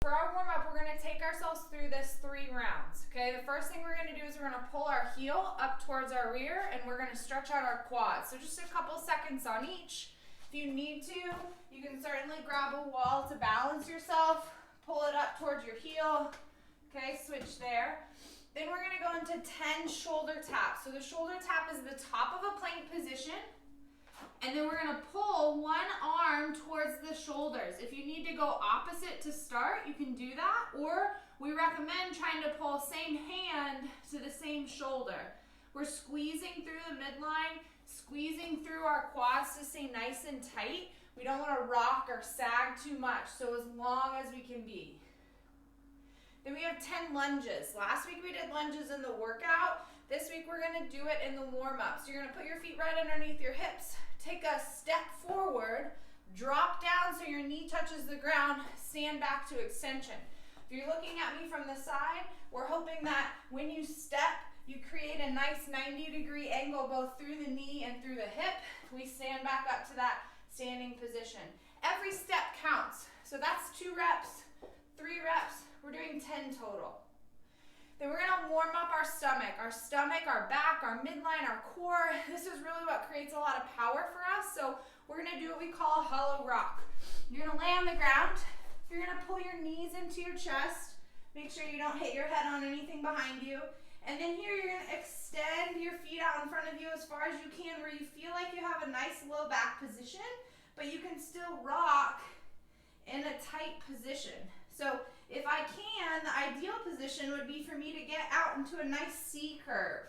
For our warm-up, we're going to take ourselves through this 3 rounds. Okay, the first thing we're going to do is we're going to pull our heel up towards our rear, and we're going to stretch out our quads. So just a couple seconds on each. If you need to, you can certainly grab a wall to balance yourself. Pull it up towards your heel. Okay, switch there. Then we're going to go into 10 shoulder taps. So the shoulder tap is the top of a plank position. And then we're going to pull one arm towards the shoulders. If you need to go opposite to start, you can do that. Or we recommend trying to pull same hand to the same shoulder. We're squeezing through the midline, squeezing through our quads to stay nice and tight. We don't want to rock or sag too much, so as long as we can be. Then we have 10 lunges. Last week we did lunges in the workout. This week we're going to do it in the warm-up. So you're going to put your feet right underneath your hips. Take a step forward, drop down so your knee touches the ground, stand back to extension. If you're looking at me from the side, we're hoping that when you step, you create a nice 90-degree angle both through the knee and through the hip. We stand back up to that standing position. Every step counts. So that's 2 reps, 3 reps. We're doing 10 total. Then we're going to warm up our stomach, our back, our midline, our core. This is really what creates a lot of power for us. So we're going to do what we call a hollow rock. You're going to lay on the ground. You're going to pull your knees into your chest. Make sure you don't hit your head on anything behind you. And then here you're going to extend your feet out in front of you as far as you can where you feel like you have a nice low back position, but you can still rock in a tight position. So if I can, the ideal position would be for me to get out into a nice C curve.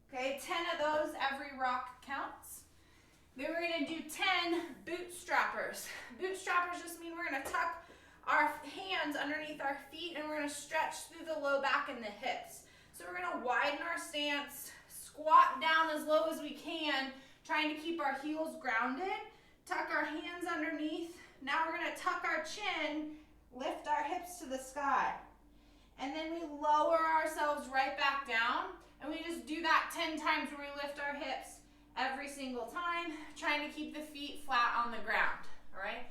Okay, 10 of those, every rock counts. Then we're going to do 10 bootstrappers. Bootstrappers just mean we're going to tuck our hands underneath our feet and we're going to stretch through the low back and the hips. So we're going to widen our stance, squat down as low as we can, trying to keep our heels grounded, tuck our hands underneath. Now we're going to tuck our chin, lift our hips to the sky. And then we lower ourselves right back down. And we just do that 10 times where we lift our hips every single time, trying to keep the feet flat on the ground. All right?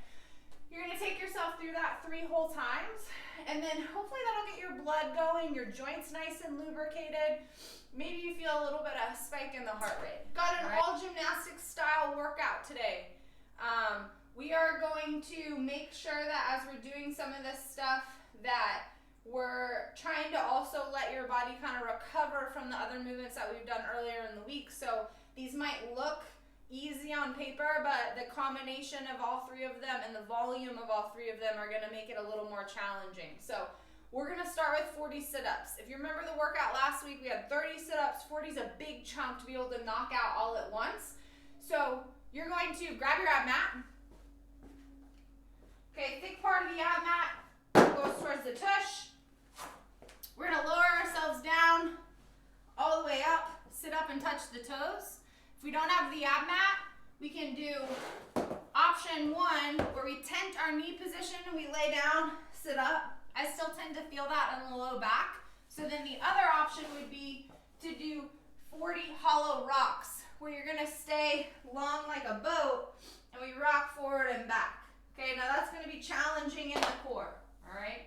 You're going to take yourself through that 3 whole times. And then hopefully that'll get your blood going, your joints nice and lubricated. Maybe you feel a little bit of a spike in the heart rate. Got an all gymnastics style workout today. We are going to make sure that as we're doing some of this stuff that we're trying to also let your body kind of recover from the other movements that we've done earlier in the week. So these might look easy on paper, but the combination of all 3 of them and the volume of all 3 of them are going to make it a little more challenging. So we're going to start with 40 sit-ups. If you remember the workout last week, we had 30 sit-ups. 40 is a big chunk to be able to knock out all at once. So you're going to grab your ab mat. Okay, thick part of the ab mat goes towards the tush. We're going to lower ourselves down all the way up, sit up and touch the toes. If we don't have the ab mat, we can do option 1 where we tent our knee position and we lay down, sit up. I still tend to feel that in the low back. So then the other option would be to do 40 hollow rocks where you're going to stay long like a boat and we rock forward and back. Okay, now that's going to be challenging in the core, all right?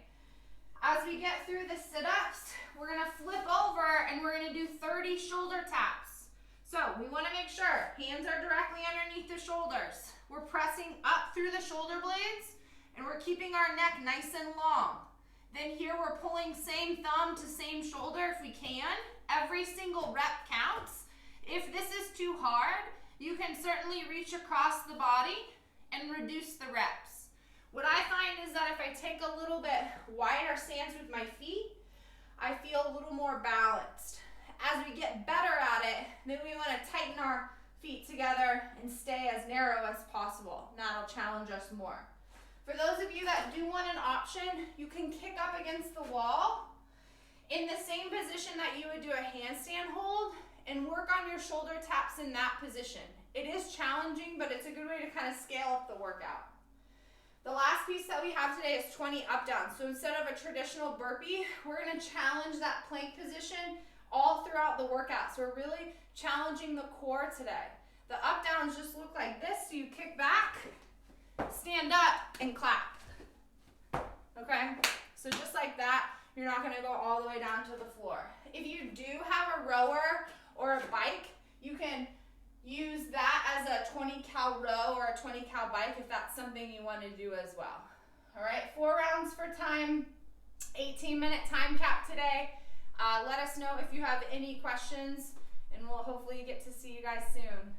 As we get through the sit-ups, we're going to flip over and we're going to do 30 shoulder taps. So we want to make sure hands are directly underneath the shoulders. We're pressing up through the shoulder blades and we're keeping our neck nice and long. Then here we're pulling same thumb to same shoulder if we can. Every single rep counts. If this is too hard, you can certainly reach across the body and reduce the reps. What I find is that if I take a little bit wider stance with my feet, I feel a little more balanced. As we get better at it, then we want to tighten our feet together and stay as narrow as possible. That'll challenge us more. For those of you that do want an option, you can kick up against the wall in the same position that you would do a handstand hold and work on your shoulder taps in that position. It is challenging, but it's a good way to kind of scale up the workout. The last piece that we have today is 20 up downs. So instead of a traditional burpee, we're going to challenge that plank position all throughout the workout. So we're really challenging the core today. The up downs just look like this. So you kick back, stand up, and clap. Okay, so just like that, you're not gonna go all the way down to the floor. If you do have a rower or a bike, you can use that as a 20 cal row or a 20 cal bike if that's something you want to do as well. All right, 4 rounds for time, 18-minute time cap today. Let us know if you have any questions, and we'll hopefully get to see you guys soon.